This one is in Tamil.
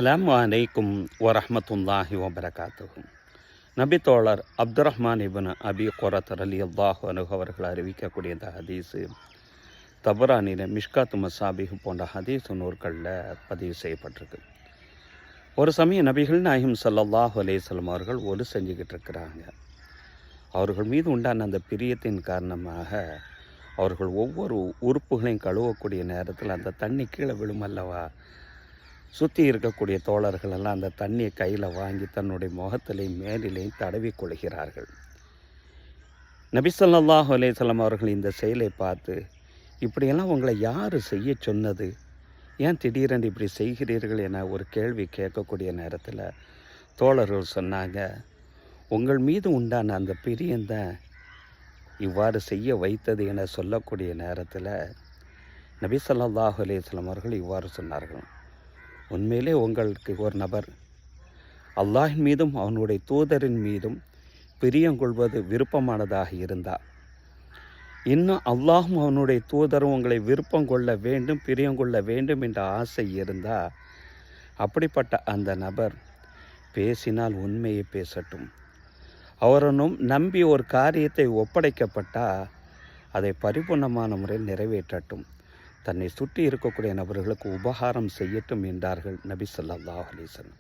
அஸ்ஸலாமு அலைக்கும் வரஹ்மத்துல்லாஹி வபரகாத்துஹு. நபி தோழர் அப்துரஹ்மான் இப்னு அபி குரத் ரலியல்லாஹு அன்ஹு அவர்கள் அறிவிக்கக்கூடிய இந்த ஹதீஸு தபரானில மிஷ்காத்து மசாபிஹ் போன்ற ஹதீஸ் நூற்களில் பதிவு செய்யப்பட்டிருக்கு. ஒரு சமயம் நபிகள் நாயகம் ஸல்லல்லாஹு அலைஹி வஸல்லம் அவர்கள் ஒலு செஞ்சுக்கிட்டு இருக்கிறாங்க. அவர்கள் மீது உண்டான அந்த பிரியத்தின் காரணமாக அவர்கள் ஒவ்வொரு உறுப்புகளையும் கழுவக்கூடிய நேரத்தில் அந்த தண்ணி கீழே விழும் அல்லவா, சுற்றி இருக்கக்கூடிய தோழர்கள் எல்லாம் அந்த தண்ணியை கையில் வாங்கி தன்னுடைய முகத்திலையும் மேலிலையும் தடவி கொள்கிறார்கள். நபி ஸல்லல்லாஹு அலைஹி வஸல்லம் அவர்கள் இந்த செயலை பார்த்து, இப்படியெல்லாம் உங்களை யார் செய்ய சொன்னது, ஏன் திடீரென்று இப்படி செய்கிறீர்கள் என ஒரு கேள்வி கேட்கக்கூடிய நேரத்தில் தோழர்கள் சொன்னாங்க, உங்கள் மீது உண்டான அந்த பிரியந்தான் இவ்வாறு செய்ய வைத்தது என சொல்லக்கூடிய நேரத்தில் நபி ஸல்லல்லாஹு அலைஹி வஸல்லம் அவர்கள் இவ்வாறு சொன்னார்கள், உண்மையிலே உங்களுக்கு ஒரு நபர் அல்லாஹின் மீதும் அவனுடைய தூதரின் மீதும் பிரியங்கொள்வது விருப்பமானதாக இருந்தால், இன்னும் அல்லாஹும் அவனுடைய தூதரும் உங்களை விருப்பம் கொள்ள வேண்டும், பிரியங்கொள்ள வேண்டும் என்ற ஆசை இருந்தால், அப்படிப்பட்ட அந்த நபர் பேசினால் உண்மையை பேசட்டும். அவரனும் நம்பி ஒரு காரியத்தை ஒப்படைக்கப்பட்டால் அதை பரிபூர்ணமான முறையில் நிறைவேற்றட்டும். தன்னை சுற்றி இருக்கக்கூடிய நபர்களுக்கு உபகாரம் செய்யட்டும் என்றார்கள் நபி ஸல்லல்லாஹு அலைஹி வஸல்லம்.